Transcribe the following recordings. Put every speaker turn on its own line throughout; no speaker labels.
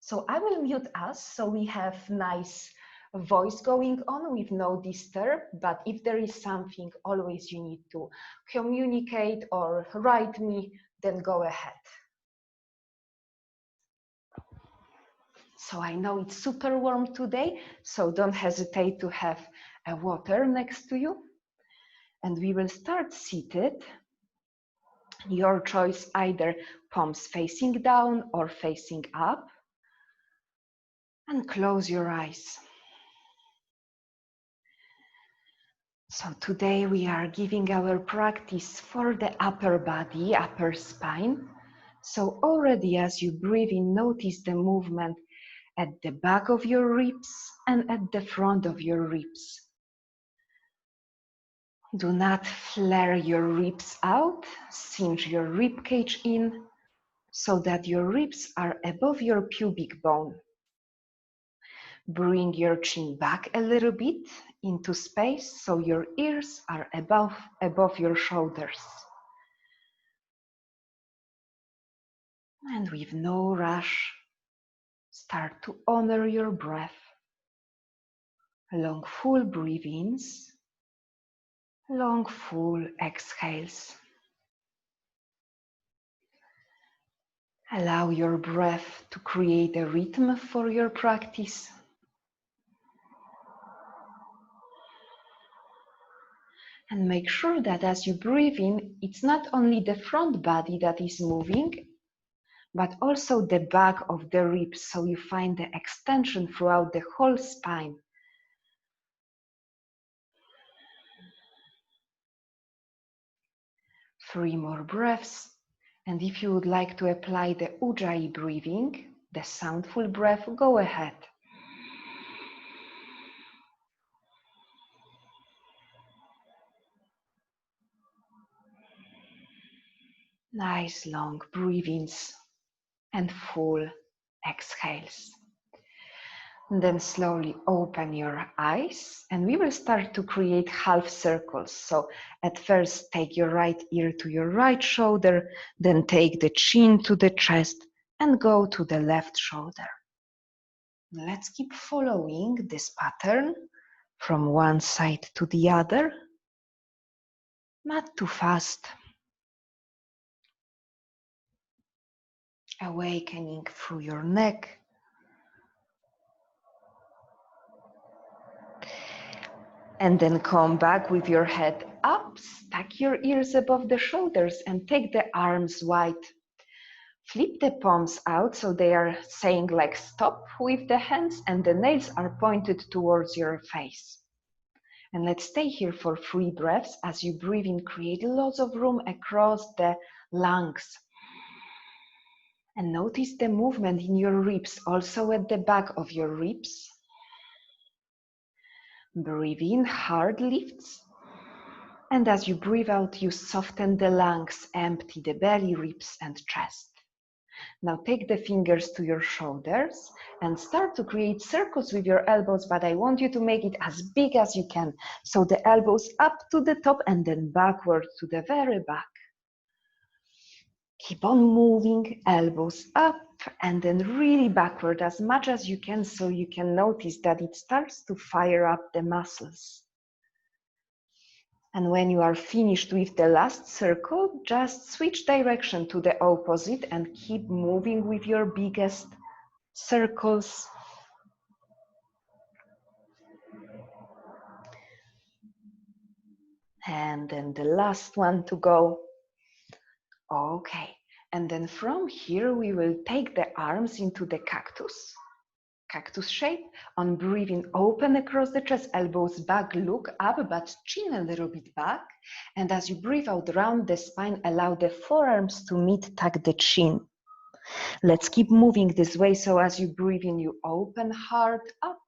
So I will mute us so we have nice voice going on with no disturb, but if there is something always you need to communicate or write me, then go ahead. So I know it's super warm today, so don't hesitate to have a water next to you. And we will start seated. Your choice, either palms facing down or facing up. And close your eyes. So today we are giving our practice for the upper body, upper spine. So already as you breathe in, notice the movement at the back of your ribs and at the front of your ribs. Do not flare your ribs out, cinch your rib cage in so that your ribs are above your pubic bone. Bring your chin back a little bit into space so your ears are above your shoulders. And with no rush, start to honor your breath. Long full breath-ins, long full exhales. Allow your breath to create a rhythm for your practice. And make sure that as you breathe in, it's not only the front body that is moving, but also the back of the ribs, so you find the extension throughout the whole spine. Three more breaths. And if you would like to apply the Ujjayi breathing, the soundful breath, go ahead. Nice long breath-ins and full exhales. And then slowly open your eyes and we will start to create half circles. So at first take your right ear to your right shoulder, then take the chin to the chest and go to the left shoulder. Let's keep following this pattern from one side to the other, not too fast. Awakening through your neck. And then come back with your head up, stack your ears above the shoulders and take the arms wide. Flip the palms out so they are saying like stop with the hands and the nails are pointed towards your face. And let's stay here for 3 breaths. As you breathe in, create lots of room across the lungs. And notice the movement in your ribs, also at the back of your ribs. Breathe in, heart lifts. And as you breathe out, you soften the lungs, empty the belly, ribs, and chest. Now take the fingers to your shoulders and start to create circles with your elbows, but I want you to make it as big as you can. So the elbows up to the top and then backward to the very back. Keep on moving, elbows up and then really backward as much as you can so you can notice that it starts to fire up the muscles. And when you are finished with the last circle, just switch direction to the opposite and keep moving with your biggest circles. And then the last one to go. Okay. And then from here, we will take the arms into the cactus shape. On breathing, open across the chest, elbows back, look up, but chin a little bit back. And as you breathe out round the spine, allow the forearms to meet, tuck the chin. Let's keep moving this way. So as you breathe in, you open heart up.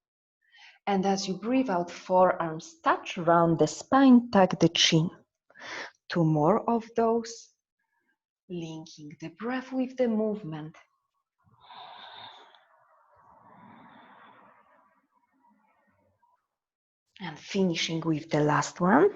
And as you breathe out, forearms touch round the spine, tuck the chin. 2 more of those, linking the breath with the movement. And finishing with the last one.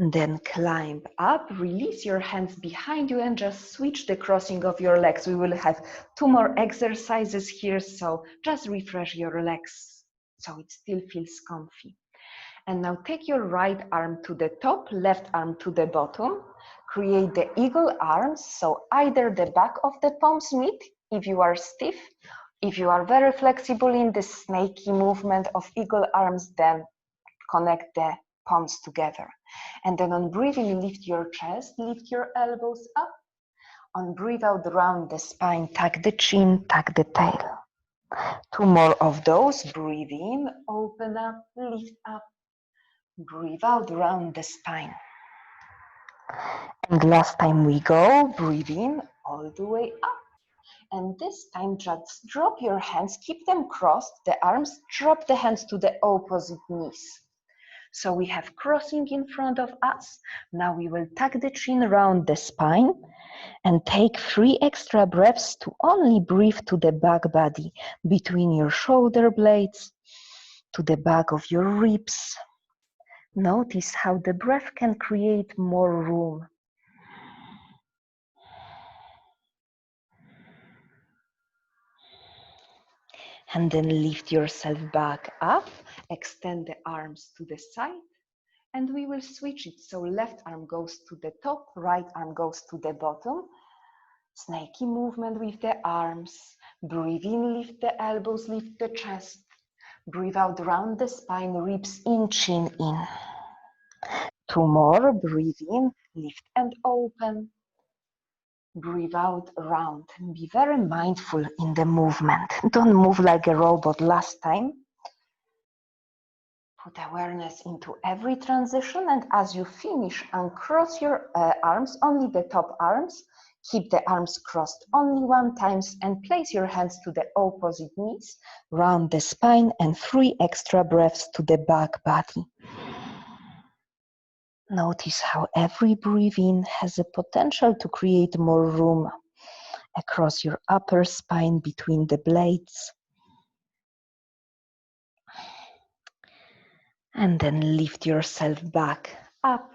Then climb up, release your hands behind you and just switch the crossing of your legs. We will have 2 more exercises here, so just refresh your legs so it still feels comfy. And now take your right arm to the top, left arm to the bottom. Create the eagle arms, so either the back of the palms meet if you are stiff. If you are very flexible in the snaky movement of eagle arms, then connect the palms together. And then on breathing, lift your chest, lift your elbows up. On breathe out, round the spine, tuck the chin, tuck the tail. 2 more of those. Breathe in, open up, lift up. Breathe out, round the spine. And last time we go, breathe in all the way up. And this time just drop your hands, keep them crossed, the arms, drop the hands to the opposite knees. So we have crossing in front of us. Now we will tuck the chin around the spine and take 3 extra breaths to only breathe to the back body, between your shoulder blades, to the back of your ribs. Notice how the breath can create more room. And then lift yourself back up, extend the arms to the side, and we will switch it. So left arm goes to the top, right arm goes to the bottom. Snaky movement with the arms. Breathe in, lift the elbows, lift the chest. Breathe out, round the spine, ribs in, chin in. 2 more, breathe in, lift and open. Breathe out, round. Be very mindful in the movement. Don't move like a robot last time. Put awareness into every transition, and as you finish, uncross your arms, only the top arms. Keep the arms crossed only 1 time and place your hands to the opposite knees, round the spine, and 3 extra breaths to the back body. Notice how every breath-in has a potential to create more room across your upper spine between the blades. And then lift yourself back up.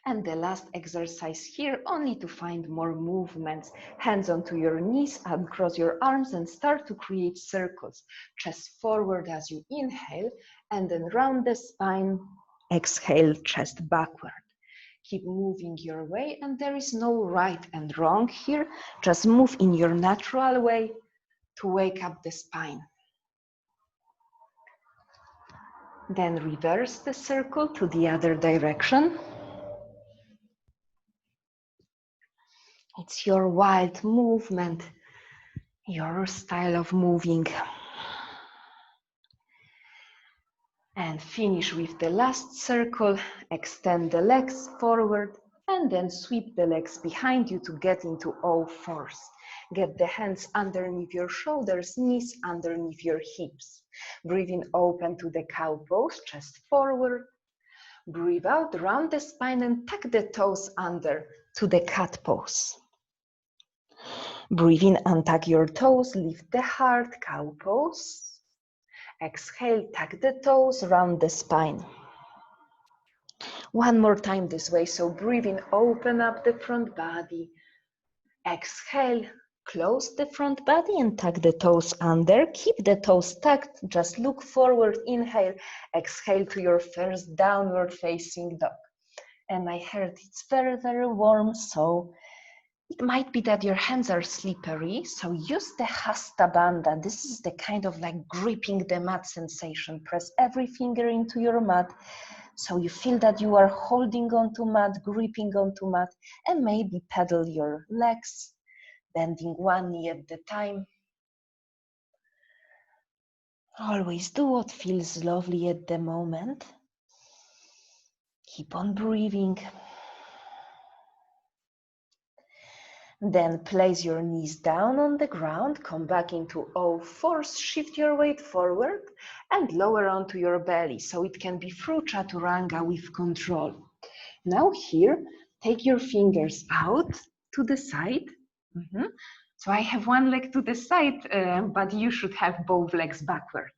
And the last exercise here, only to find more movements. Hands onto your knees, uncross your arms and start to create circles. Chest forward as you inhale, and then round the spine. Exhale, chest backward. Keep moving your way, and there is no right and wrong here. Just move in your natural way to wake up the spine. Then reverse the circle to the other direction. It's your wild movement, your style of moving. And finish with the last circle. Extend the legs forward and then sweep the legs behind you to get into all fours. Get the hands underneath your shoulders, knees underneath your hips. Breathing open to the cow pose, chest forward. Breathe out, round the spine and tuck the toes under to the cat pose. Breathe in, untuck your toes, lift the heart, cow pose. Exhale, tuck the toes, round the spine. One more time this way, so breathe in, open up the front body. Exhale, close the front body and tuck the toes under. Keep the toes tucked, just look forward, inhale, exhale to your first downward facing dog. And I heard it's very, very warm, so it might be that your hands are slippery, so use the Hasta Bandha. This is the kind of like gripping the mat sensation. Press every finger into your mat, so you feel that you are holding onto mat, gripping onto mat, and maybe pedal your legs, bending one knee at a time. Always do what feels lovely at the moment. Keep on breathing. Then place your knees down on the ground, come back into all fours, shift your weight forward and lower onto your belly. So it can be through Chaturanga with control. Now here, take your fingers out to the side. So I have one leg to the side, but you should have both legs backward.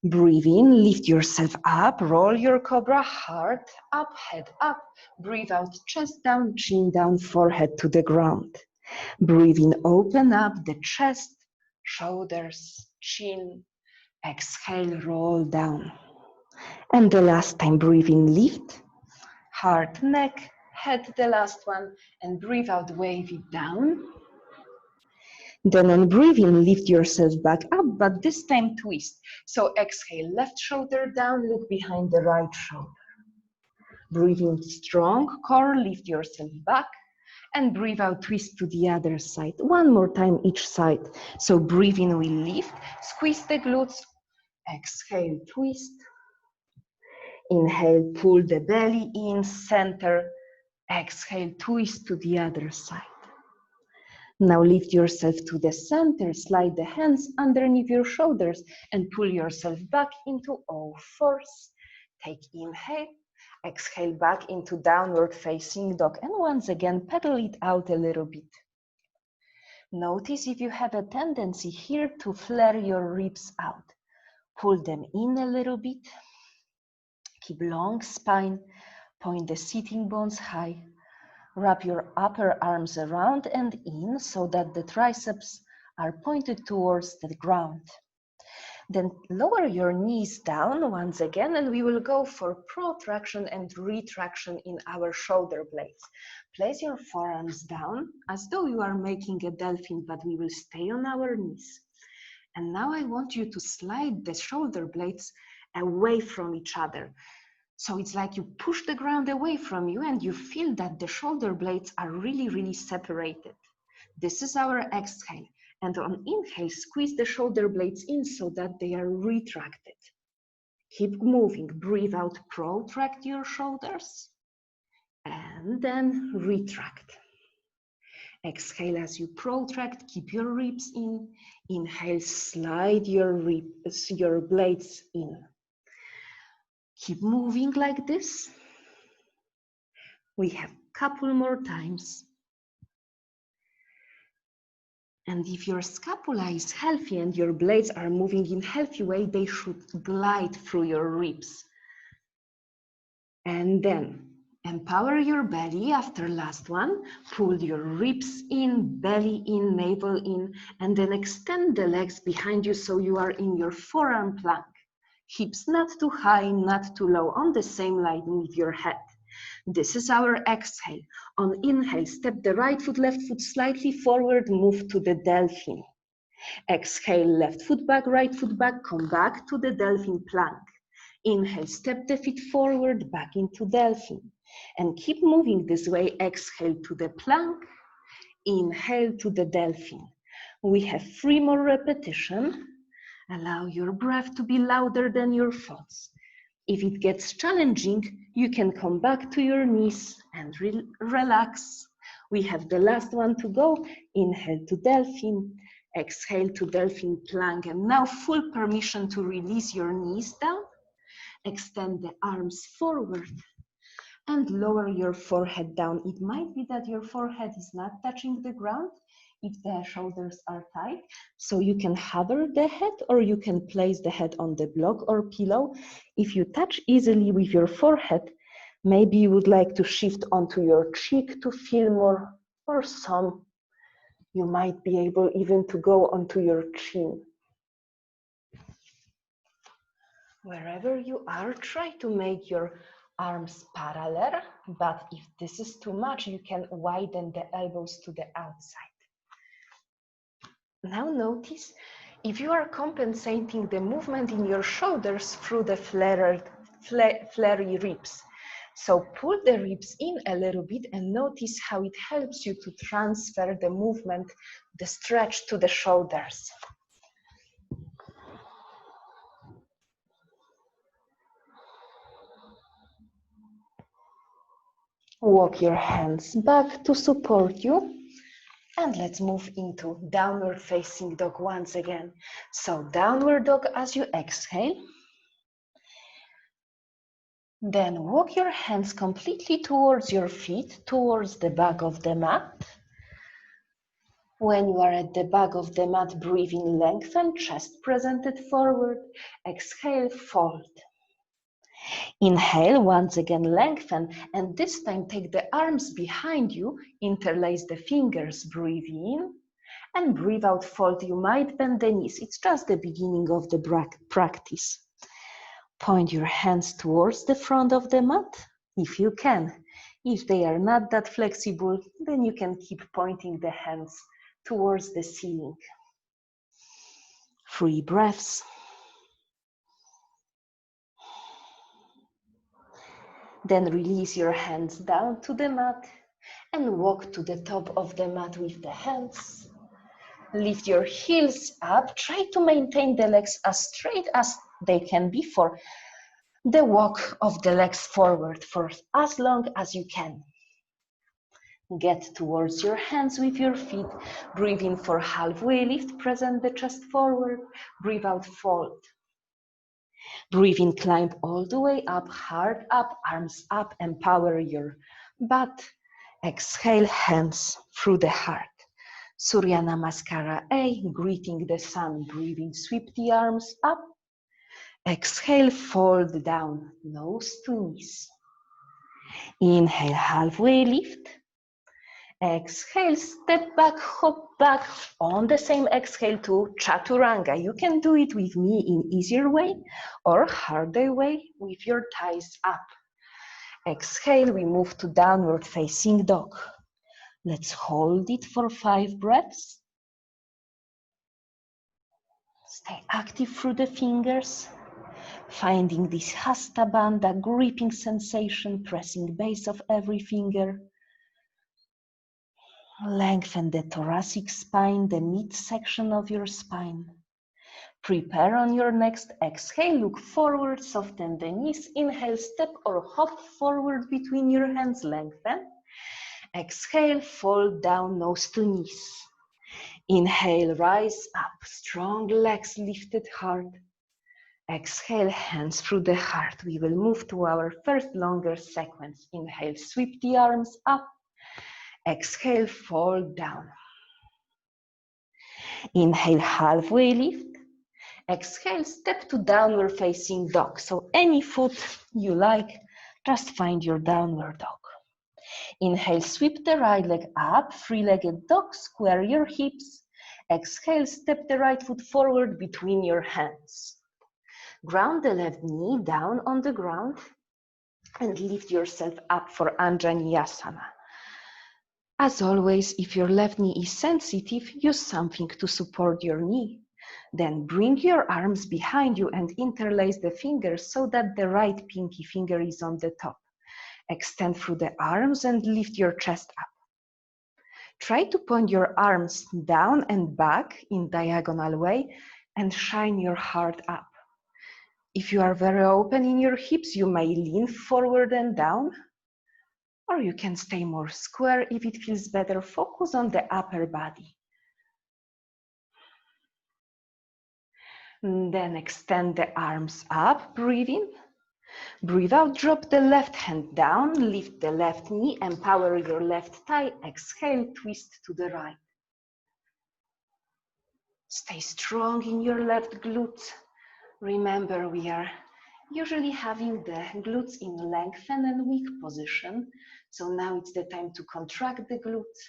Breathe in, lift yourself up, roll your cobra, heart up, head up. Breathe out, chest down, chin down, forehead to the ground. Breathe in, open up the chest, shoulders, chin. Exhale, roll down. And the last time, breathe in, lift, heart, neck, head, the last one. And breathe out, wave it down. Then on breathing, lift yourself back up, but this time twist. So exhale, left shoulder down, look behind the right shoulder. Breathe in, strong core, lift yourself back, and breathe out, twist to the other side. One more time each side. So breathe in, we lift, squeeze the glutes. Exhale, twist. Inhale, pull the belly in, center. Exhale, twist to the other side. Now lift yourself to the center, slide the hands underneath your shoulders and pull yourself back into all fours. Take inhale, exhale back into downward facing dog, and once again pedal it out a little bit. Notice if you have a tendency here to flare your ribs out. Pull them in a little bit. Keep long spine, point the sitting bones high. Wrap your upper arms around and in so that the triceps are pointed towards the ground. Then lower your knees down once again, and we will go for protraction and retraction in our shoulder blades. Place your forearms down as though you are making a dolphin, but we will stay on our knees. And now I want you to slide the shoulder blades away from each other. So it's like you push the ground away from you and you feel that the shoulder blades are really, really separated. This is our exhale. And on inhale, squeeze the shoulder blades in so that they are retracted. Keep moving. Breathe out, protract your shoulders. And then retract. Exhale as you protract, keep your ribs in. Inhale, slide your blades in. Keep moving like this. We have a couple more times. And if your scapula is healthy and your blades are moving in a healthy way, they should glide through your ribs. And then empower your belly after last one. Pull your ribs in, belly in, navel in, and then extend the legs behind you so you are in your forearm plank. Hips not too high, not too low, on the same line with your head. This is our exhale. On inhale, step the right foot, left foot slightly forward, move to the dolphin. Exhale, left foot back, right foot back, come back to the dolphin plank. Inhale, step the feet forward, back into dolphin. And keep moving this way. Exhale to the plank, inhale to the dolphin. We have 3 more repetitions. Allow your breath to be louder than your thoughts. If it gets challenging, you can come back to your knees and relax. We have the last one to go. Inhale to dolphin, exhale to dolphin plank, and now full permission to release your knees down. Extend the arms forward and lower your forehead down. It might be that your forehead is not touching the ground if the shoulders are tight. So you can hover the head or you can place the head on the block or pillow. If you touch easily with your forehead, maybe you would like to shift onto your cheek to feel more, or some. You might be able even to go onto your chin. Wherever you are, try to make your arms parallel, but if this is too much, you can widen the elbows to the outside. Now notice if you are compensating the movement in your shoulders through the flary ribs. So pull the ribs in a little bit and notice how it helps you to transfer the movement, the stretch to the shoulders. Walk your hands back to support you. And let's move into downward facing dog once again. So downward dog as you exhale. Then walk your hands completely towards your feet, towards the back of the mat. When you are at the back of the mat, breathe in, lengthen, chest presented forward. Exhale, fold. Inhale, once again lengthen, and this time take the arms behind you, interlace the fingers, breathe in, and breathe out, fold. You might bend the knees, it's just the beginning of the practice. Point your hands towards the front of the mat, if you can. If they are not that flexible, then you can keep pointing the hands towards the ceiling. 3 breaths. Then release your hands down to the mat and walk to the top of the mat with the hands. Lift your heels up. Try to maintain the legs as straight as they can be for the walk of the legs forward for as long as you can. Get towards your hands with your feet. Breathe in for halfway lift. Present the chest forward. Breathe out, fold. Breathe in, climb all the way up, heart up, arms up, empower your butt. Exhale, hands through the heart. Surya Namaskara A, greeting the sun. Breathing, sweep the arms up. Exhale, fold down, nose to knees. Inhale, halfway lift. Exhale, step back, hop back. On the same exhale to Chaturanga. You can do it with me in easier way or harder way with your thighs up. Exhale, we move to downward facing dog. Let's hold it for 5 breaths. Stay active through the fingers, finding this Hasta Bandha gripping sensation, pressing base of every finger. Lengthen the thoracic spine, the midsection of your spine. Prepare on your next exhale, look forward, soften the knees. Inhale, step or hop forward between your hands, lengthen. Exhale, fold down, nose to knees. Inhale, rise up, strong legs lifted hard. Exhale, hands through the heart. We will move to our first longer sequence. Inhale, sweep the arms up. Exhale, fold down. Inhale, halfway lift. Exhale, step to downward facing dog. So any foot you like, just find your downward dog. Inhale, sweep the right leg up, 3-legged dog, square your hips. Exhale, step the right foot forward between your hands. Ground the left knee down on the ground and lift yourself up for Anjani Asana. As always, if your left knee is sensitive, use something to support your knee. Then bring your arms behind you and interlace the fingers so that the right pinky finger is on the top. Extend through the arms and lift your chest up. Try to point your arms down and back in diagonal way and shine your heart up. If you are very open in your hips, you may lean forward and down, or you can stay more square if it feels better. Focus on the upper body. And then extend the arms up, breathe in. Breathe out, drop the left hand down, lift the left knee, empower your left thigh. Exhale, twist to the right. Stay strong in your left glutes. Remember, we are usually having the glutes in lengthen and weak position. So now it's the time to contract the glutes.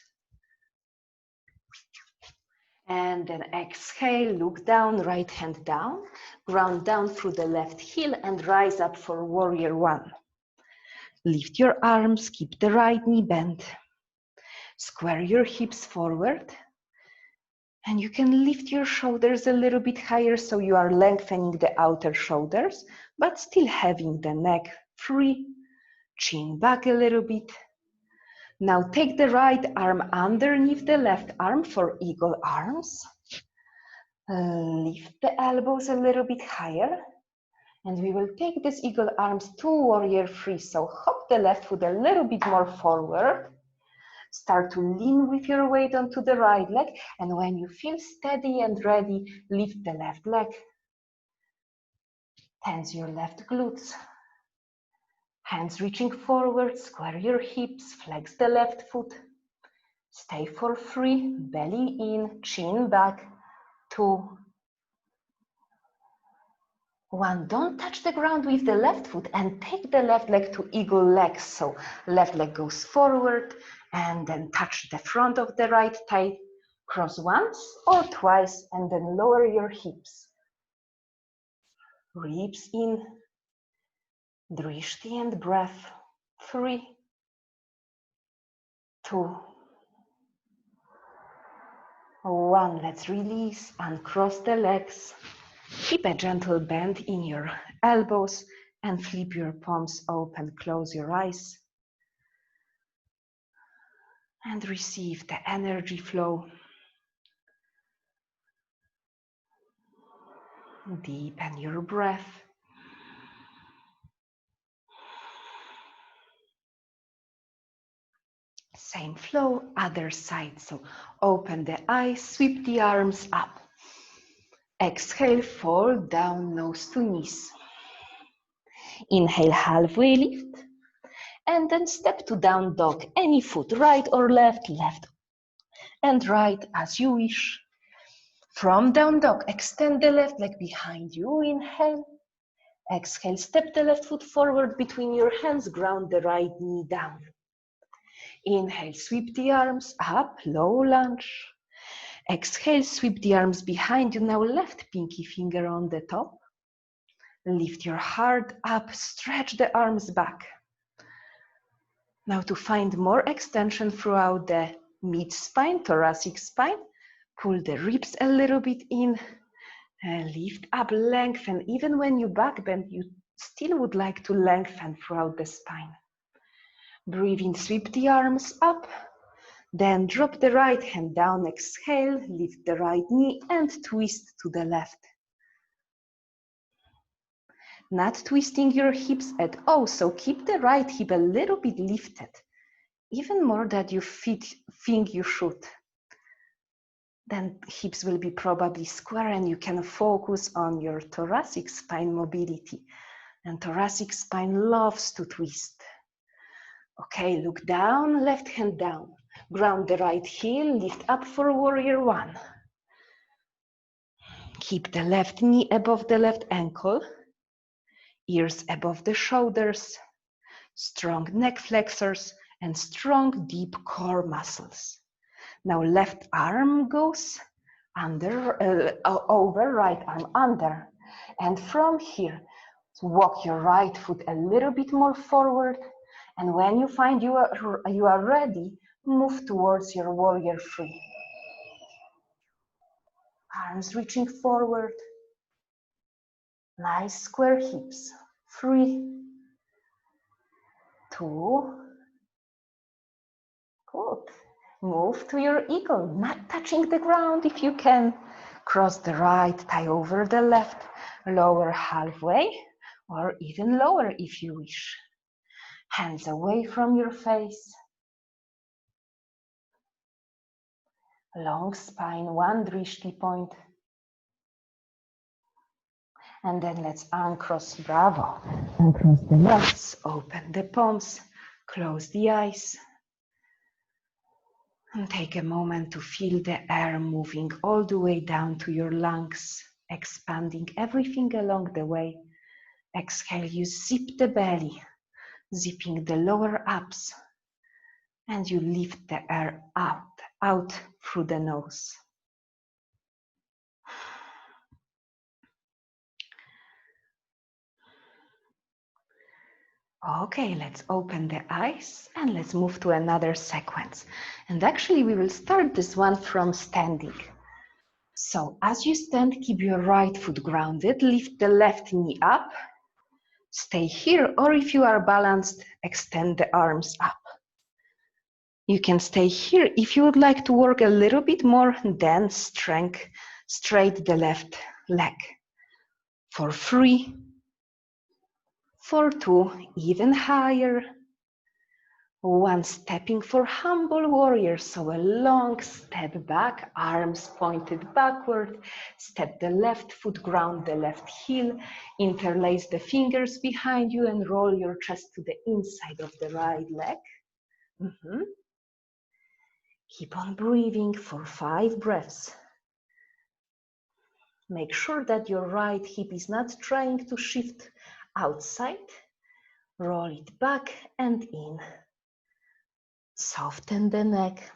And then exhale, look down, right hand down, ground down through the left heel and rise up for warrior one. Lift your arms, keep the right knee bent. Square your hips forward. And you can lift your shoulders a little bit higher so you are lengthening the outer shoulders, but still having the neck free, chin back a little bit. Now take the right arm underneath the left arm for eagle arms. Lift the elbows a little bit higher. And we will take this eagle arms to warrior three. So hop the left foot a little bit more forward. Start to lean with your weight onto the right leg. And when you feel steady and ready, lift the left leg. Tense your left glutes. Hands reaching forward, square your hips, flex the left foot. Stay for 3, belly in, chin back, 2, 1. Don't touch the ground with the left foot and take the left leg to eagle legs. So left leg goes forward and then touch the front of the right thigh. Cross once or twice and then lower your hips. Ribs in, drishti and breath. 3, 2, 1. Let's release, uncross the legs. Keep a gentle bend in your elbows and flip your palms open. Close your eyes and receive the energy flow. Deepen your breath. Same flow, other side. So open the eyes, sweep the arms up. Exhale, fall down, nose to knees. Inhale, halfway lift. And then step to down dog. Any foot, right or left, left and right as you wish. From down dog, extend the left leg behind you. Inhale. Exhale, step the left foot forward between your hands, ground the right knee down. Inhale, sweep the arms up, low lunge. Exhale, sweep the arms behind you. Now left pinky finger on the top. Lift your heart up, stretch the arms back. Now to find more extension throughout the mid-spine, thoracic spine, pull the ribs a little bit in, lift up, lengthen. Even when you back bend, you still would like to lengthen throughout the spine. Breathe in, sweep the arms up, then drop the right hand down, exhale, lift the right knee and twist to the left. Not twisting your hips at all, so keep the right hip a little bit lifted, even more than you think you should. Then hips will be probably square and you can focus on your thoracic spine mobility. And thoracic spine loves to twist. Okay, look down, left hand down. Ground the right heel, lift up for warrior 1. Keep the left knee above the left ankle. Ears above the shoulders, strong neck flexors, and strong deep core muscles. Now left arm goes under, over, right arm under. And from here, walk your right foot a little bit more forward. And when you find you are ready, move towards your warrior 3. Arms reaching forward. Nice square hips. 3, 2, good. Move to your eagle, not touching the ground if you can. Cross the right thigh over the left, lower halfway, or even lower if you wish. Hands away from your face. Long spine, 1 drishti point. And then let's uncross, bravo. Uncross the legs, open the palms, close the eyes. And take a moment to feel the air moving all the way down to your lungs, expanding everything along the way. Exhale, you zip the belly, zipping the lower abs, and you lift the air out through the nose. Okay, let's open the eyes and let's move to another sequence. And actually, we will start this one from standing. So as you stand, keep your right foot grounded, lift the left knee up, stay here, or if you are balanced, extend the arms up. You can stay here. If you would like to work a little bit more, then straight the left leg. For 3, for 2, even higher. 1, stepping for humble warrior, so a long step back, arms pointed backward, step the left foot, ground the left heel, interlace the fingers behind you and roll your chest to the inside of the right leg.
Keep on breathing for 5 breaths. Make sure that your right hip is not trying to shift outside. Roll it back and in. Soften the neck.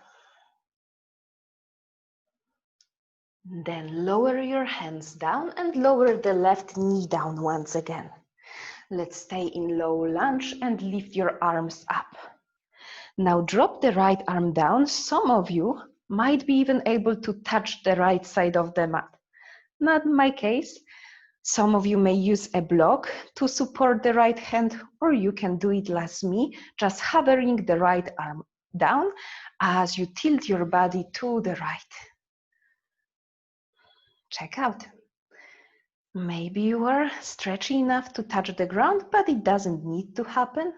Then lower your hands down and lower the left knee down once again. Let's stay in low lunge and lift your arms up. Now drop the right arm down. Some of you might be even able to touch the right side of the mat. Not my case. Some of you may use a block to support the right hand, or you can do it like me, just hovering the right arm down as you tilt your body to the right. Check out. Maybe you are stretchy enough to touch the ground, but it doesn't need to happen.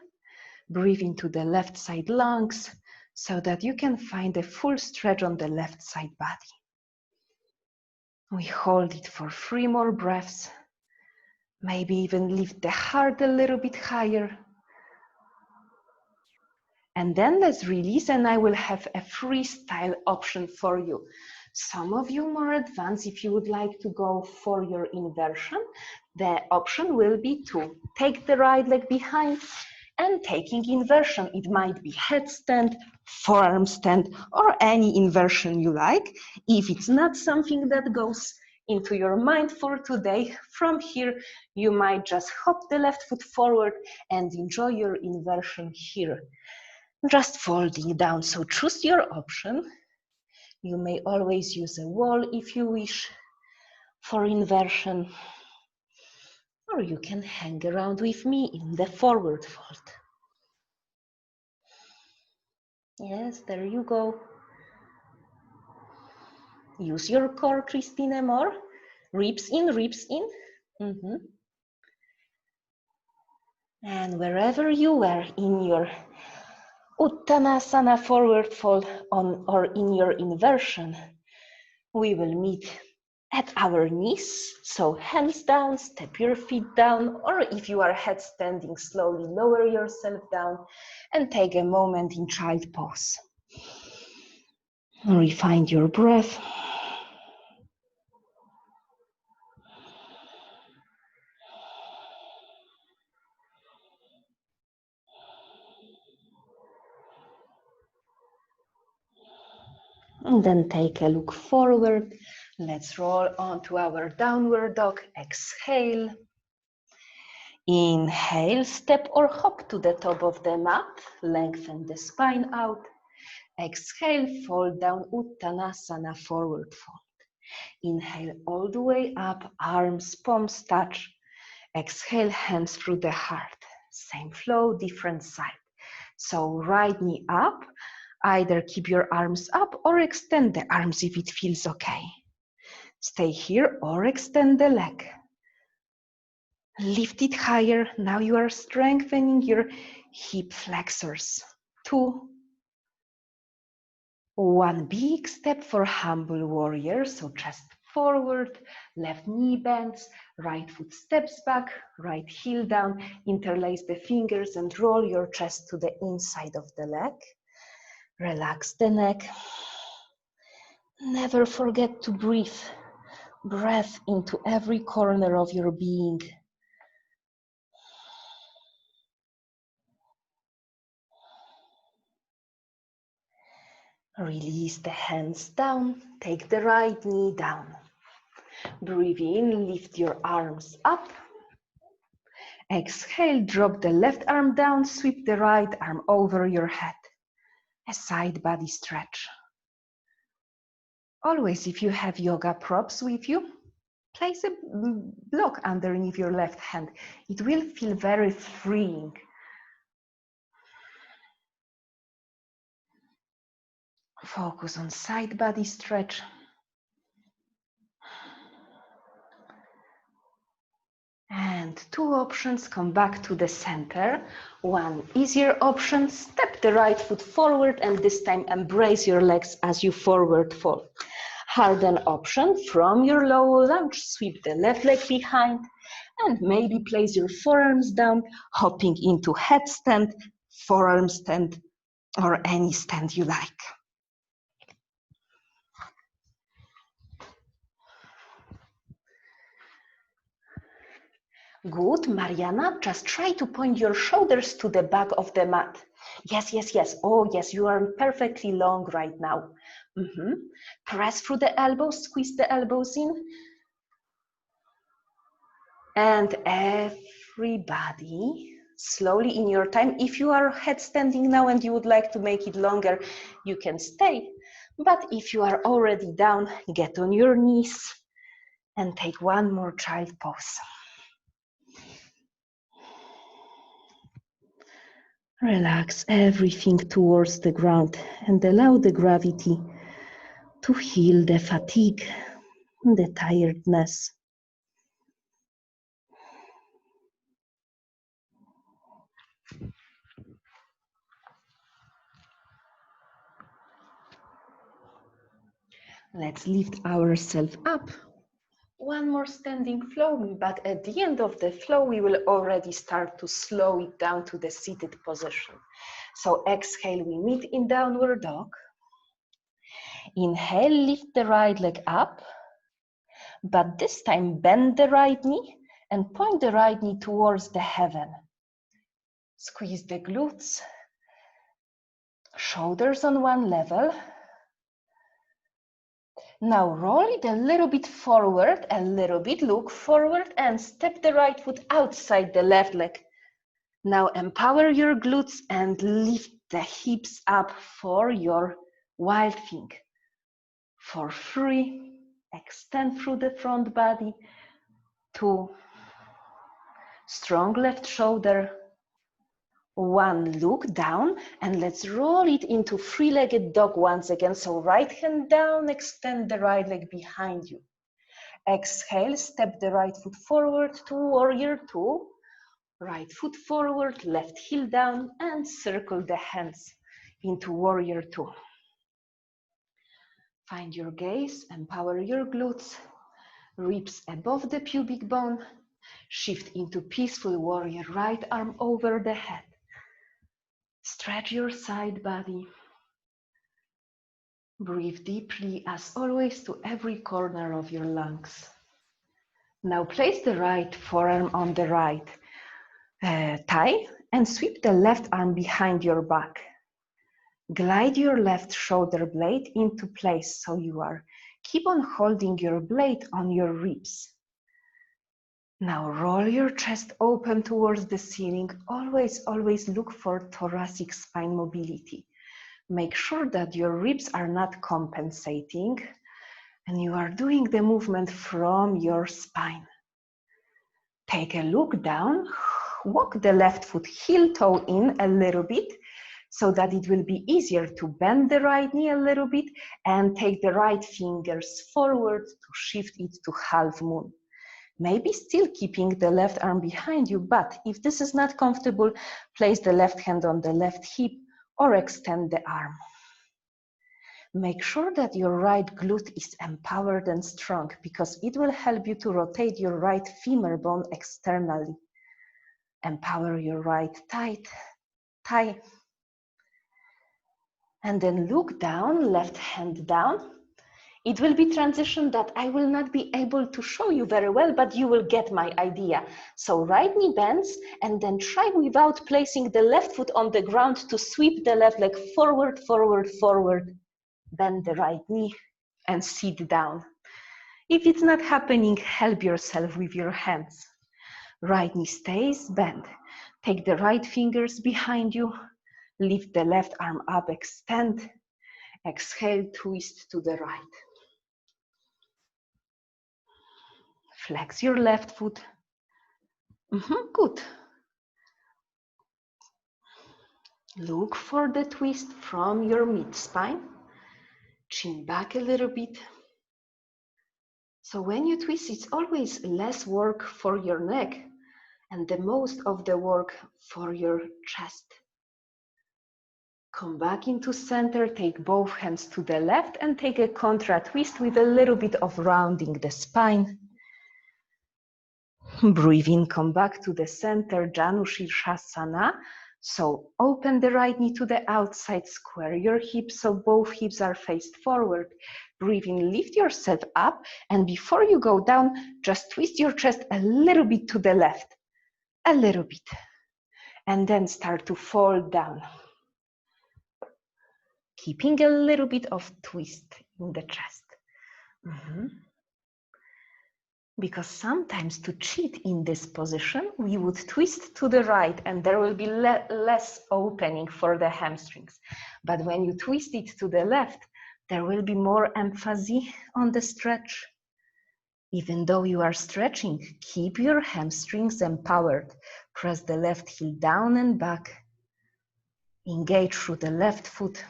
Breathe into the left side lungs so that you can find a full stretch on the left side body. We hold it for 3 more breaths. Maybe even lift the heart a little bit higher. And then let's release, and I will have a freestyle option for you. Some of you more advanced, if you would like to go for your inversion, the option will be to take the right leg behind and taking inversion. It might be headstand, forearm stand, or any inversion you like. If it's not something that goes into your mind for today, from here, you might just hop the left foot forward and enjoy your inversion here. Just folding down, so choose your option. You may always use a wall if you wish for inversion, or you can hang around with me in the forward fold. Yes, there you go. Use your core, Christina, more. Ribs in, ribs in. And wherever you were in your Uttanasana forward fold or in your inversion, we will meet at our knees. So hands down, step your feet down, or if you are headstanding, slowly lower yourself down and take a moment in child pose. Refine your breath. And then take a look forward. Let's roll onto our downward dog. Exhale. Inhale, step or hop to the top of the mat. Lengthen the spine out. Exhale, fold down, Uttanasana, forward fold. Inhale all the way up, arms, palms touch. Exhale, hands through the heart. Same flow, different side. So right knee up. Either keep your arms up or extend the arms if it feels okay. Stay here or extend the leg. Lift it higher. Now you are strengthening your hip flexors. 2. 1 big step for humble warrior. So chest forward, left knee bends, right foot steps back, right heel down. Interlace the fingers and roll your chest to the inside of the leg. Relax the neck. Never forget to breathe. Breath into every corner of your being. Release the hands down. Take the right knee down. Breathe in, lift your arms up. Exhale, drop the left arm down, sweep the right arm over your head. A side body stretch. Always, if you have yoga props with you, place a block underneath your left hand. It will feel very freeing. Focus on side body stretch. And 2 options, come back to the center. 1 easier option, step the right foot forward and this time embrace your legs as you forward fold. Harden option, from your low lunge, sweep the left leg behind and maybe place your forearms down, hopping into headstand, forearm stand, or any stand you like. Good, Mariana. Just try to point your shoulders to the back of the mat. Yes, yes, yes. Oh, yes, you are perfectly long right now. Press through the elbows, squeeze the elbows in. And everybody, slowly in your time. If you are headstanding now and you would like to make it longer, you can stay. But if you are already down, get on your knees and take one more child pose. Relax everything towards the ground and allow the gravity to heal the fatigue, the tiredness. Let's lift ourselves up. One more standing flow, but at the end of the flow, we will already start to slow it down to the seated position. So exhale, we meet in downward dog. Inhale, lift the right leg up, but this time bend the right knee and point the right knee towards the heaven. Squeeze the glutes, shoulders on one level. Now roll it a little bit forward, a little bit, look forward and step the right foot outside the left leg. Now empower your glutes and lift the hips up for your wild thing. For 3, extend through the front body. 2, strong left shoulder. 1, look down and let's roll it into 3-legged dog once again. So right hand down, extend the right leg behind you. Exhale, step the right foot forward to warrior 2. Right foot forward, left heel down and circle the hands into warrior 2. Find your gaze, empower your glutes, ribs above the pubic bone. Shift into peaceful warrior, right arm over the head. Stretch your side body. Breathe deeply, as always, to every corner of your lungs. Now place the right forearm on the right thigh and sweep the left arm behind your back. Glide your left shoulder blade into place so you are. Keep on holding your blade on your ribs. Now roll your chest open towards the ceiling. Always, always look for thoracic spine mobility. Make sure that your ribs are not compensating and you are doing the movement from your spine. Take a look down, walk the left foot heel toe in a little bit so that it will be easier to bend the right knee a little bit and take the right fingers forward to shift it to half moon. Maybe still keeping the left arm behind you, but if this is not comfortable, place the left hand on the left hip or extend the arm. Make sure that your right glute is empowered and strong because it will help you to rotate your right femur bone externally. Empower your right thigh. And then look down, left hand down. It will be transition that I will not be able to show you very well, but you will get my idea. So right knee bends and then try without placing the left foot on the ground to sweep the left leg forward, forward, forward. Bend the right knee and sit down. If it's not happening, help yourself with your hands. Right knee stays bent. Take the right fingers behind you. Lift the left arm up, extend. Exhale, twist to the right. Flex your left foot. Good. Look for the twist from your mid-spine. Chin back a little bit. So when you twist, it's always less work for your neck and the most of the work for your chest. Come back into center, take both hands to the left and take a contra twist with a little bit of rounding the spine. Breathe in, come back to the center, Janus Asana. So open the right knee to the outside, square your hips so both hips are faced forward. Breathe in, lift yourself up, and before you go down, just twist your chest a little bit to the left, a little bit, and then start to fall down. Keeping a little bit of twist in the chest. Because sometimes to cheat in this position, we would twist to the right and there will be less opening for the hamstrings. But when you twist it to the left, there will be more emphasis on the stretch. Even though you are stretching, keep your hamstrings empowered. Press the left heel down and back. Engage through the left foot.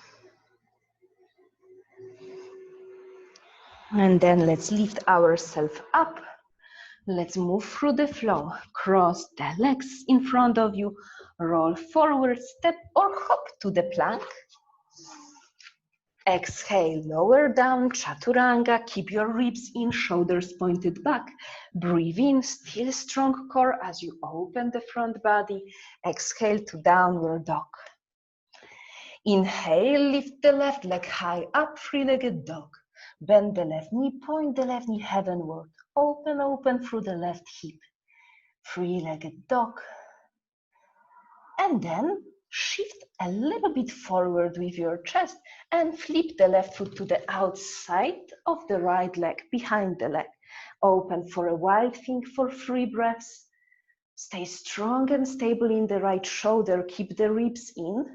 And then let's lift ourselves up. Let's move through the flow. Cross the legs in front of you. Roll forward, step or hop to the plank. Exhale, lower down, Chaturanga. Keep your ribs in, shoulders pointed back. Breathe in, still strong core as you open the front body. Exhale to downward dog. Inhale, lift the left leg high up, three-legged dog. Bend the left knee, point the left knee heavenward. Open, open through the left hip. Three-legged dog. And then shift a little bit forward with your chest and flip the left foot to the outside of the right leg, behind the leg. Open for a wild thing for 3 breaths. Stay strong and stable in the right shoulder. Keep the ribs in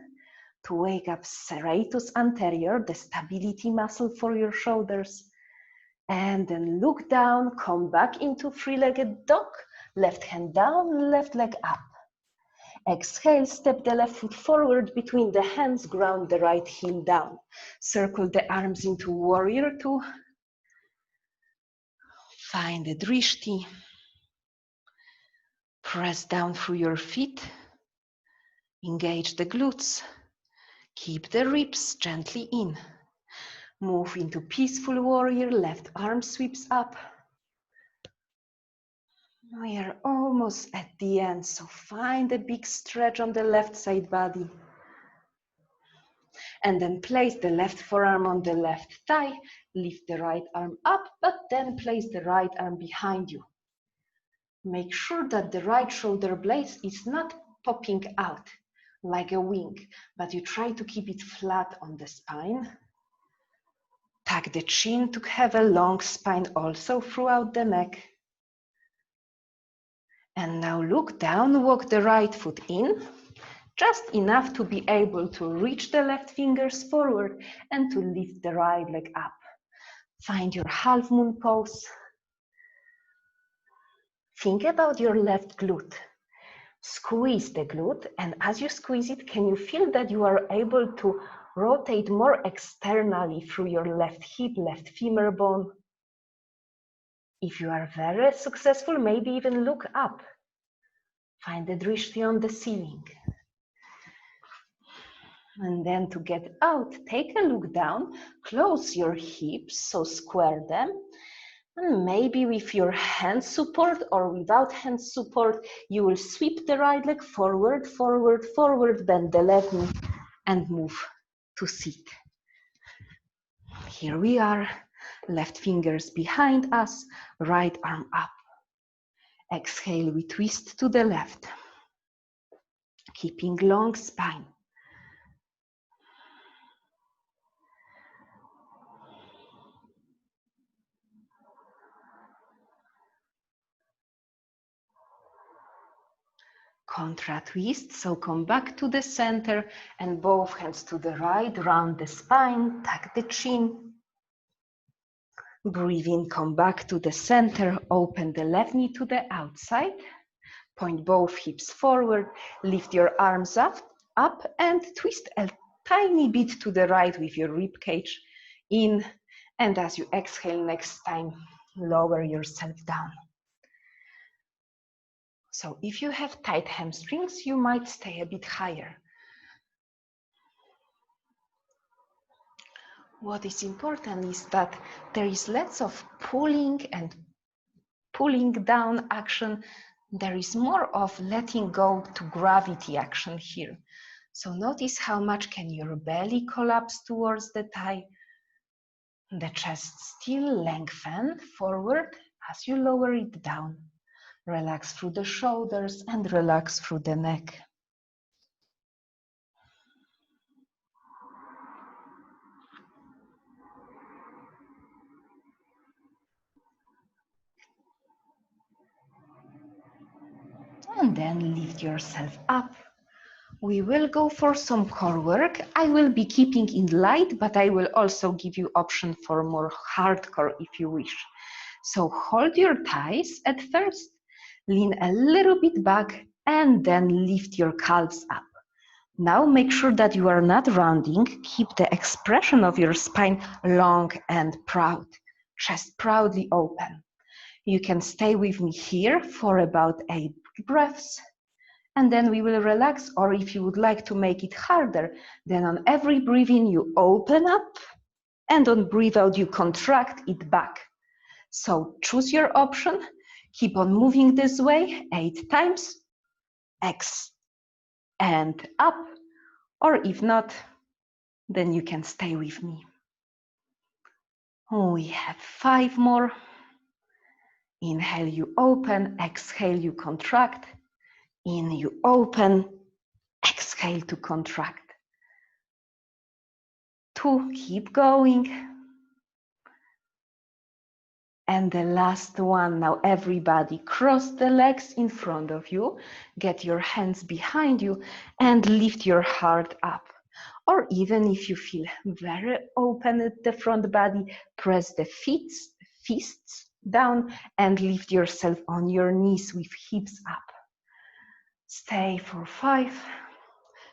to wake up serratus anterior, the stability muscle for your shoulders. And then look down, come back into three-legged dog. Left hand down, left leg up. Exhale, step the left foot forward between the hands, ground the right heel down. Circle the arms into warrior 2. Find the drishti. Press down through your feet. Engage the glutes. Keep the ribs gently in. Move into peaceful warrior, left arm sweeps up. We are almost at the end, so find a big stretch on the left side body. And then place the left forearm on the left thigh, lift the right arm up, but then place the right arm behind you. Make sure that the right shoulder blade is not popping out like a wing, but you try to keep it flat on the spine. Tuck the chin to have a long spine also throughout the neck. And now look down, walk the right foot in, just enough to be able to reach the left fingers forward and to lift the right leg up. Find your half moon pose. Think about your left glute. Squeeze the glute, and as you squeeze it, can you feel that you are able to rotate more externally through your left hip, left femur bone? If you are very successful, maybe even look up. Find the drishti on the ceiling. And then to get out, take a look down, close your hips, so square them. And maybe with your hand support or without hand support, you will sweep the right leg forward, forward, forward, bend the left knee and move to sit. Here we are, left fingers behind us, right arm up. Exhale, we twist to the left, keeping long spine. Contra twist, so come back to the center and both hands to the right, round the spine, tuck the chin. Breathe in, come back to the center, open the left knee to the outside, point both hips forward, lift your arms up and twist a tiny bit to the right with your rib cage in, and as you exhale next time, lower yourself down. So if you have tight hamstrings, you might stay a bit higher. What is important is that there is lots of pulling and pulling down action. There is more of letting go to gravity action here. So notice how much can your belly collapse towards the thigh. The chest still lengthen forward as you lower it down. Relax through the shoulders and relax through the neck. And then lift yourself up. We will go for some core work. I will be keeping it light, but I will also give you option for more hardcore if you wish. So hold your thighs at first, lean a little bit back, and then lift your calves up. Now make sure that you are not rounding. Keep the expression of your spine long and proud. Chest proudly open. You can stay with me here for about 8 breaths. And then we will relax, or if you would like to make it harder, then on every breath in you open up, and on breathe out you contract it back. So choose your option, keep on moving this way 8 times, X and up, or if not, then you can stay with me. We have 5 more. Inhale, you open, exhale, you contract. In, you open, exhale to contract. 2, keep going. And the last one, now everybody cross the legs in front of you, get your hands behind you and lift your heart up. Or even if you feel very open at the front body, press the fists down and lift yourself on your knees with hips up. Stay for 5.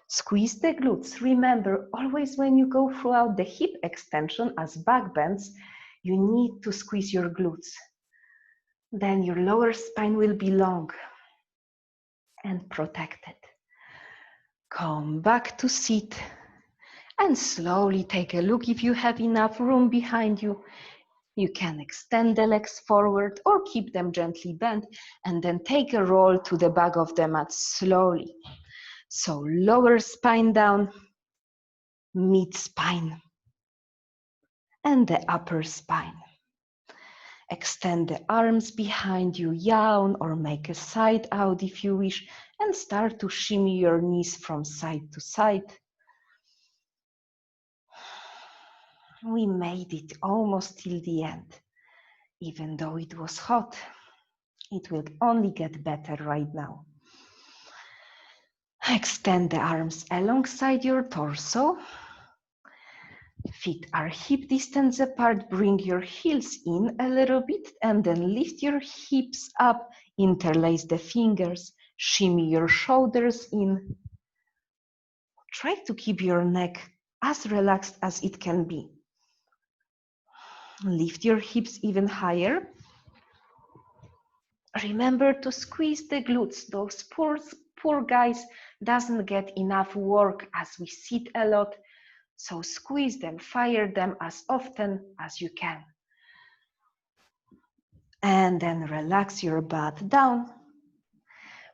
Squeeze the glutes. Remember, always when you go throughout the hip extension as back bends, you need to squeeze your glutes. Then your lower spine will be long and protected. Come back to seat and slowly take a look if you have enough room behind you. You can extend the legs forward or keep them gently bent and then take a roll to the back of the mat slowly. So lower spine down, mid spine, and the upper spine. Extend the arms behind you, yawn or make a side out if you wish, and start to shimmy your knees from side to side. We made it almost till the end. Even though it was hot, it will only get better right now. Extend the arms alongside your torso. Feet are hip distance apart. Bring your heels in a little bit and then lift your hips up. Interlace the fingers. Shimmy your shoulders in. Try to keep your neck as relaxed as it can be. Lift your hips even higher. Remember to squeeze the glutes. Those poor guys doesn't get enough work as we sit a lot. So squeeze them, fire them as often as you can. And then relax your butt down.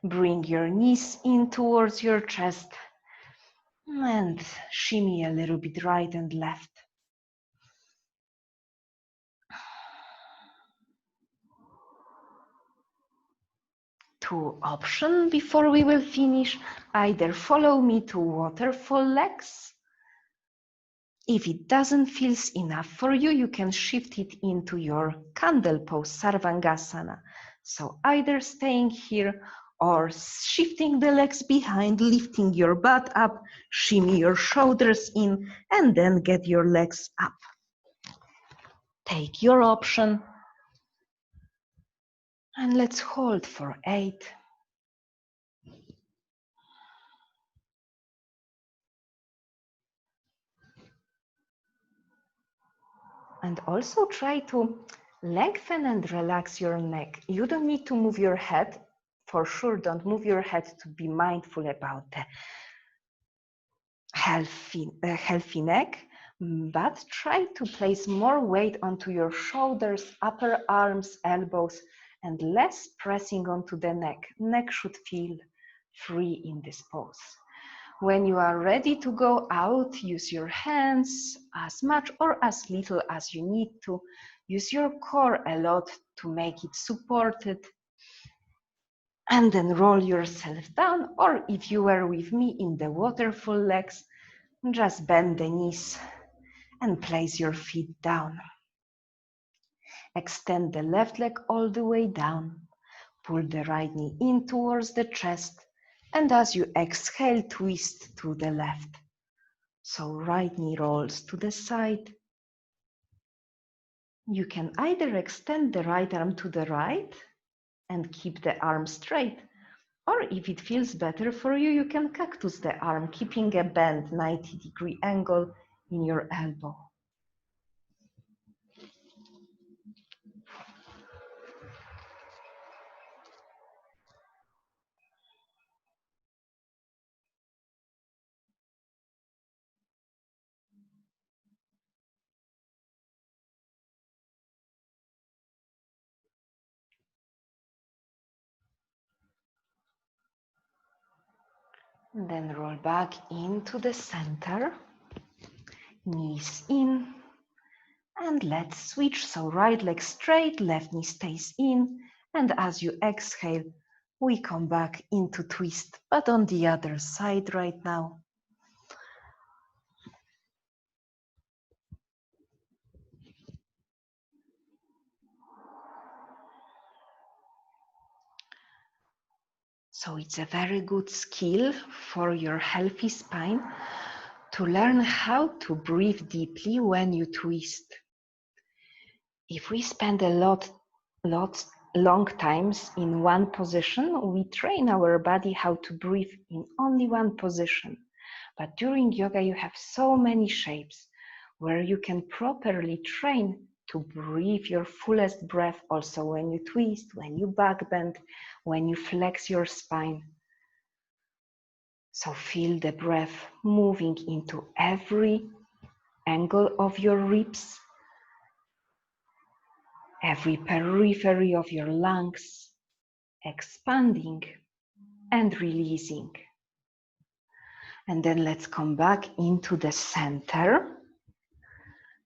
Bring your knees in towards your chest. And shimmy a little bit right and left. Two options before we will finish. Either follow me to waterfall legs. If it doesn't feel enough for you, you can shift it into your candle pose, Sarvangasana. So either staying here or shifting the legs behind, lifting your butt up, shimmy your shoulders in, and then get your legs up. Take your option. And let's hold for 8. And also try to lengthen and relax your neck. You don't need to move your head. For sure, don't move your head to be mindful about the healthy neck, but try to place more weight onto your shoulders, upper arms, elbows, and less pressing onto the neck. Neck should feel free in this pose. When you are ready to go out, use your hands as much or as little as you need to. Use your core a lot to make it supported. And then roll yourself down, or if you were with me in the waterfall legs, just bend the knees and place your feet down. Extend the left leg all the way down. Pull the right knee in towards the chest, and as you exhale, twist to the left. So right knee rolls to the side. You can either extend the right arm to the right and keep the arm straight, or if it feels better for you, you can cactus the arm, keeping a bent 90-degree angle in your elbow. And then roll back into the center, knees in, and let's switch. So right leg straight, left knee stays in, and as you exhale, we come back into twist, but on the other side right now. So it's a very good skill for your healthy spine to learn how to breathe deeply when you twist. If we spend long times in one position, we train our body how to breathe in only one position. But during yoga, you have so many shapes where you can properly train to breathe your fullest breath also when you twist, when you back bend, when you flex your spine. So feel the breath moving into every angle of your ribs, every periphery of your lungs, expanding and releasing. And then let's come back into the center.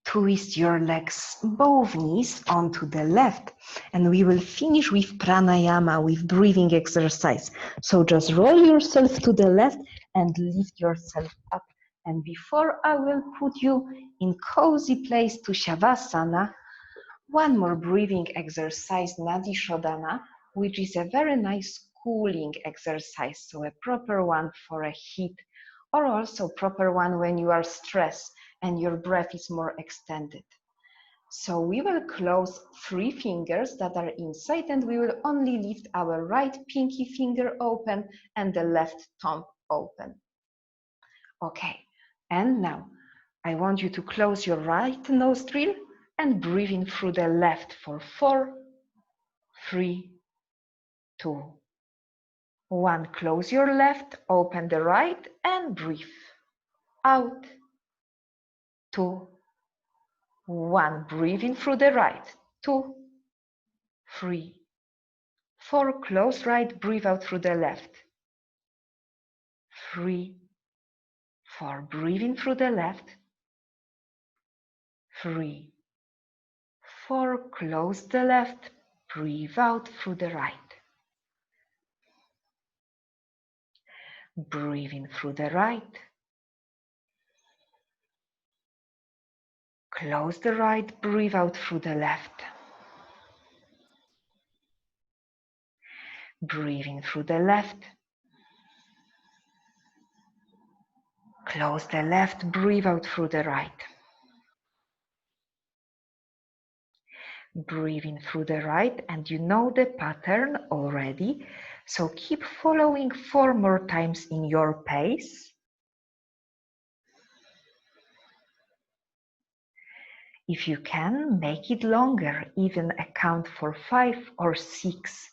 Twist your legs, both knees onto the left, and we will finish with pranayama, with breathing exercise. So just roll yourself to the left and lift yourself up. And before I will put you in cozy place to Shavasana, one more breathing exercise, Nadi Shodhana, which is a very nice cooling exercise, so a proper one for a heat, or also proper one when you are stressed and your breath is more extended. So we will close 3 fingers that are inside, and we will only lift our right pinky finger open and the left thumb open. Okay, and now I want you to close your right nostril and breathe in through the left for 4, 3, 2, 1. Close your left, open the right, and breathe out. 2, 1. Breathe in through the right. 2, 3, 4. Close right, breathe out through the left. 3, 4. Breathe in through the left. 3, 4. Close the left, breathe out through the right. Breathe in through the right. Close the right, breathe out through the left. Breathe in through the left. Close the left, breathe out through the right. Breathe in through the right, and you know the pattern already, so keep following 4 more times in your pace. If you can, make it longer, even account for 5 or 6.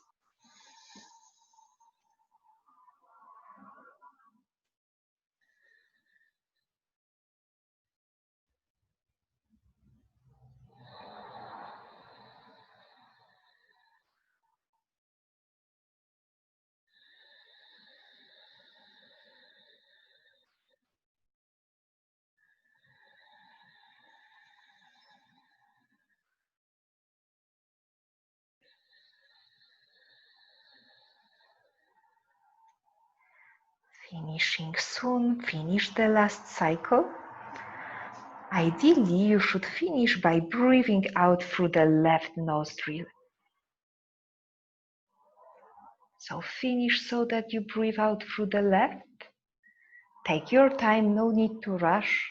finishing soon. Finish the last cycle. Ideally, you should finish by breathing out through the left nostril. So finish so that you breathe out through the left. Take your time, no need to rush.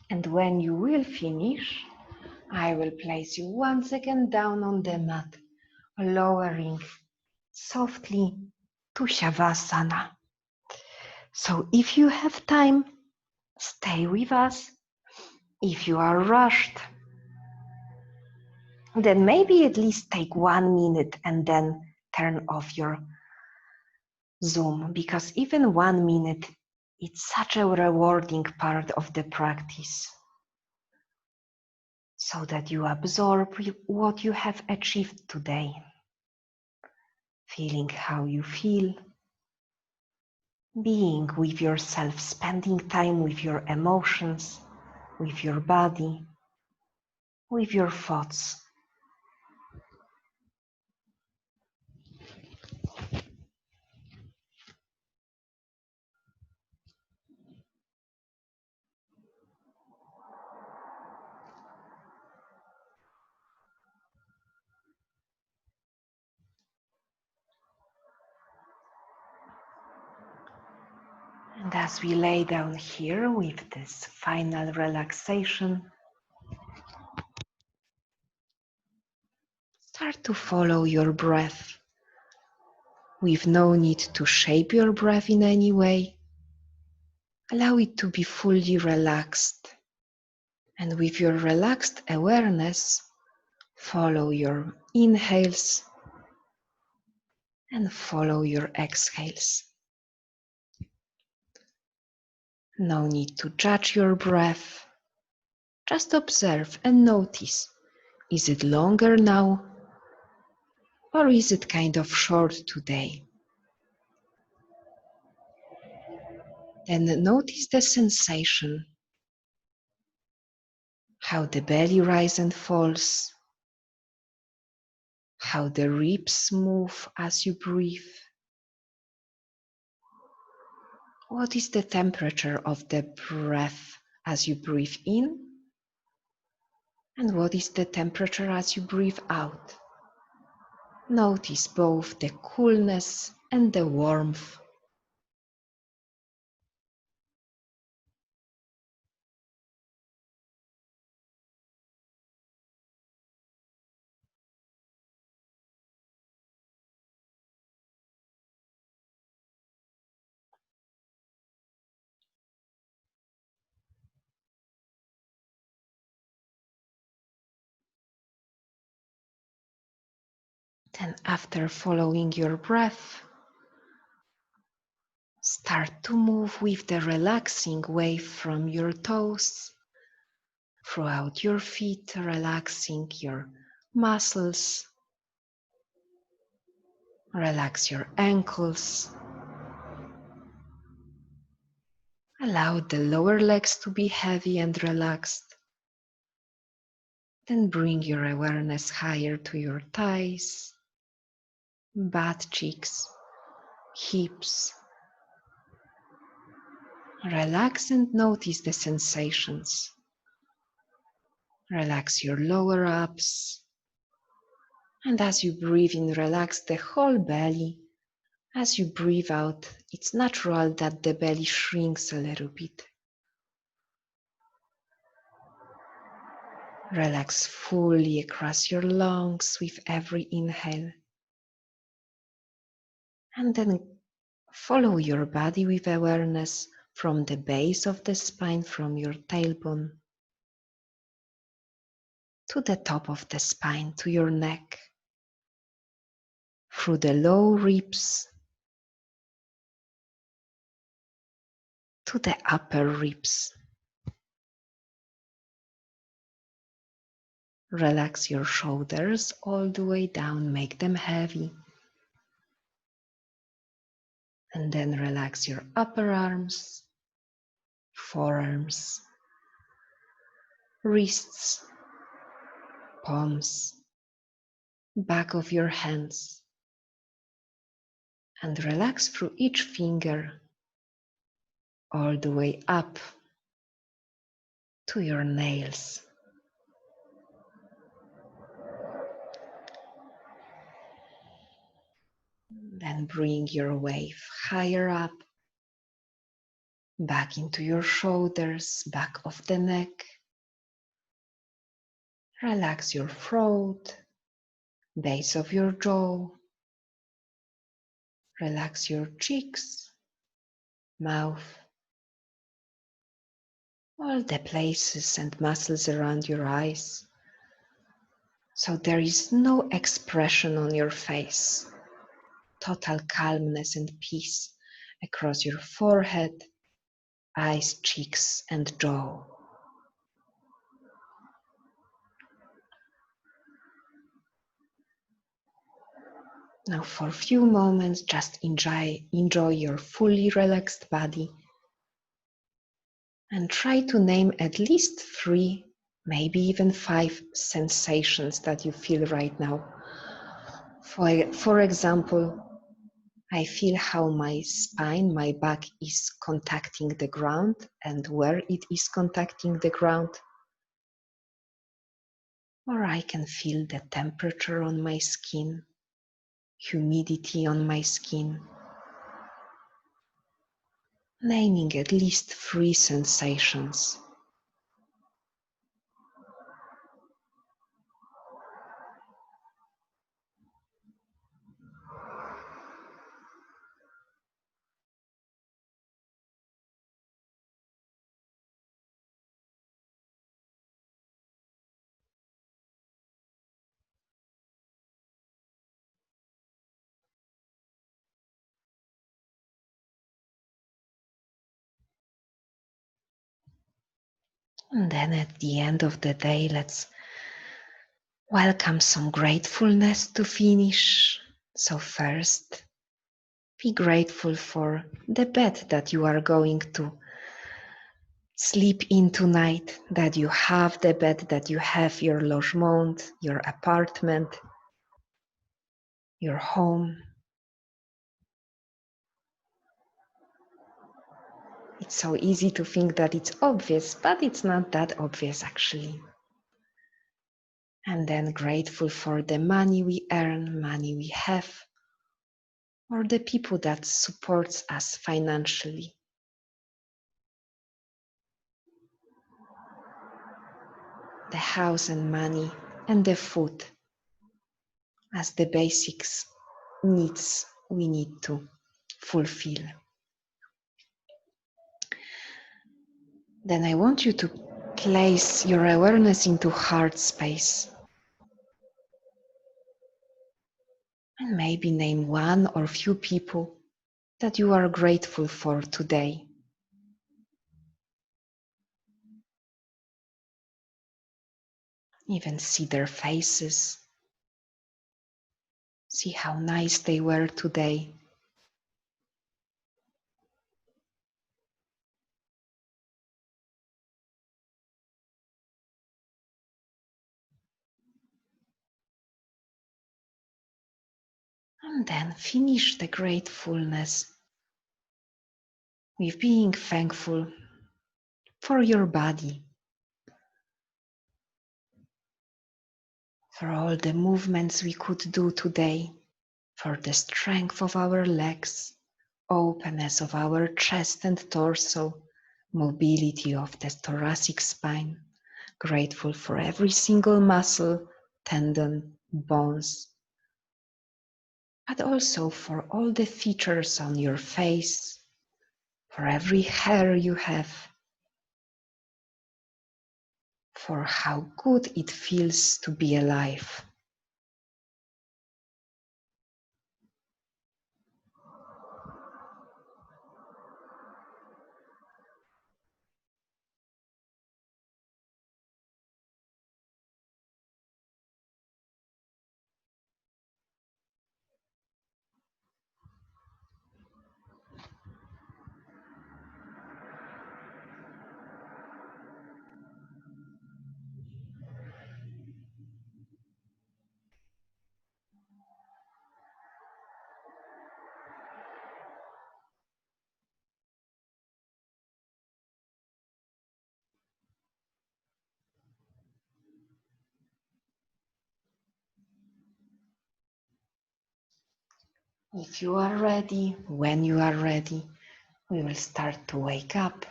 And when you will finish, I will place you once again down on the mat, lowering softly to Shavasana. So if you have time, stay with us. If you are rushed, then maybe at least take 1 minute and then turn off your Zoom, because even 1 minute, it's such a rewarding part of the practice, so that you absorb what you have achieved today, feeling how you feel, being with yourself, spending time with your emotions, with your body, with your thoughts. And as we lay down here with this final relaxation, start to follow your breath with no need to shape your breath in any way. Allow it to be fully relaxed. And with your relaxed awareness, follow your inhales and follow your exhales. No need to judge your breath. Just observe and notice. Is it longer now? Or is it kind of short today? Then notice the sensation, how the belly rises and falls, how the ribs move as you breathe. What is the temperature of the breath as you breathe in? And what is the temperature as you breathe out? Notice both the coolness and the warmth. Then, after following your breath, start to move with the relaxing wave from your toes throughout your feet, relaxing your muscles. Relax your ankles. Allow the lower legs to be heavy and relaxed. Then bring your awareness higher to your thighs, butt cheeks, hips. Relax and notice the sensations. Relax your lower abs. And as you breathe in, relax the whole belly. As you breathe out, it's natural that the belly shrinks a little bit. Relax fully across your lungs with every inhale. And then follow your body with awareness from the base of the spine, from your tailbone, to the top of the spine, to your neck, through the low ribs, to the upper ribs. Relax your shoulders all the way down, make them heavy. And then relax your upper arms, forearms, wrists, palms, back of your hands, And relax through each finger all the way up to your nails. Then bring your wave higher up, back into your shoulders, back of the neck. Relax your throat, base of your jaw. Relax your cheeks, mouth, all the places and muscles around your eyes. So there is no expression on your face. Total calmness and peace across your forehead, eyes, cheeks, and jaw. Now for a few moments, just enjoy your fully relaxed body and try to name at least 3, maybe even 5 sensations that you feel right now. For example, I feel how my spine, my back is contacting the ground and where it is contacting the ground. Or I can feel the temperature on my skin, humidity on my skin. Naming at least 3 sensations. And then at the end of the day, let's welcome some gratefulness to finish. So first, be grateful for the bed that you are going to sleep in tonight, that you have the bed, that you have your logement, your apartment, your home. It's so easy to think that it's obvious, but it's not that obvious actually. And then grateful for the money we earn, money we have, or the people that supports us financially. The house and money and the food as the basics needs we need to fulfill. Then I want you to place your awareness into heart space. And maybe name 1 or few people that you are grateful for today. Even see their faces. See how nice they were today. And then finish the gratefulness with being thankful for your body, for all the movements we could do today, for the strength of our legs, openness of our chest and torso, mobility of the thoracic spine, grateful for every single muscle, tendon, bones, but also for all the features on your face, for every hair you have, for how good it feels to be alive.
If you are ready, when you are ready, we will start to wake up.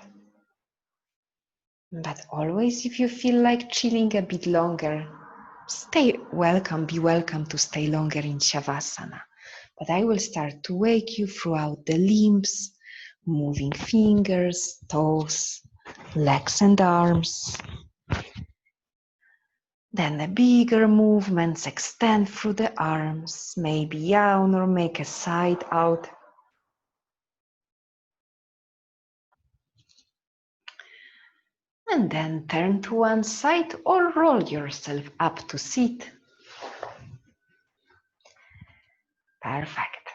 But always, if you feel like chilling a bit longer, be welcome to stay longer in Shavasana. But I will start to wake you throughout the limbs, moving fingers, toes, legs and arms. Then the bigger movements extend through the arms, maybe yawn or make a side out. And then turn to one side or roll yourself up to sit. Perfect.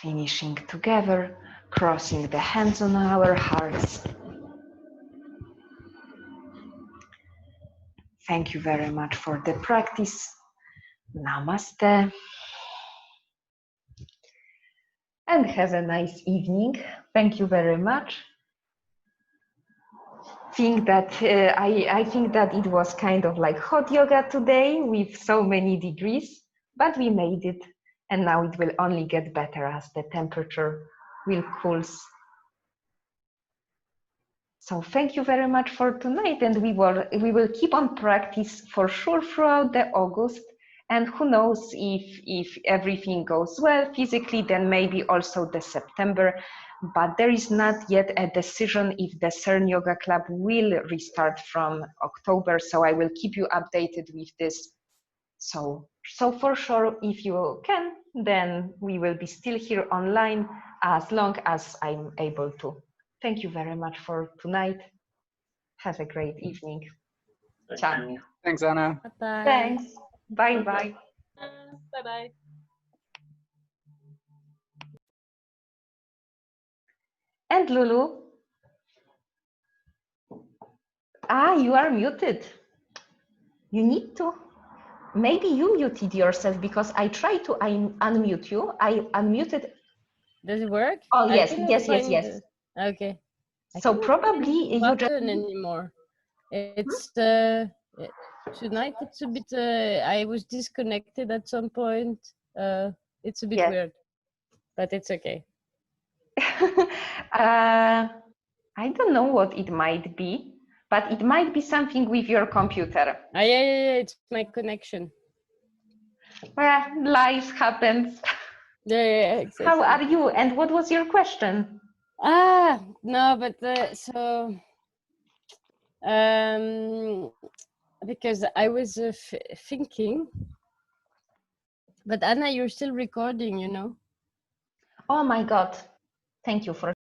Finishing together, crossing the hands on our hearts. Thank you very much for the practice. Namaste. And have a nice evening. Thank you very much. I think that it was kind of like hot yoga today with so many degrees, but we made it, and now it will only get better as the temperature will cool. So thank you very much for tonight, and we will keep on practice for sure throughout the August. And who knows, if everything goes well physically, then maybe also the September. But there is not yet a decision if the CERN Yoga Club will restart from October. So I will keep you updated with this. So for sure, if you can, then we will be still here online as long as I'm able to. Thank you very much for tonight. Have a great evening. Ciao.
Thanks, Anna.
Bye.
Thanks. Bye-bye.
Bye-bye.
And Lulu? You are muted. You need to. Maybe you muted yourself because I tried to unmute you. I unmuted.
Does it work?
Oh, yes, yes.
Okay.
So probably you just
anymore. It's tonight. It's a bit. I was disconnected at some point. It's a bit weird, but it's okay.
I don't know what it might be, but it might be something with your computer.
Yeah. It's my connection.
Well, life happens.
Yeah, exactly.
How are you? And what was your question?
No, but because I was thinking, but Anna, you're still recording, you know?
Oh my God. Thank you for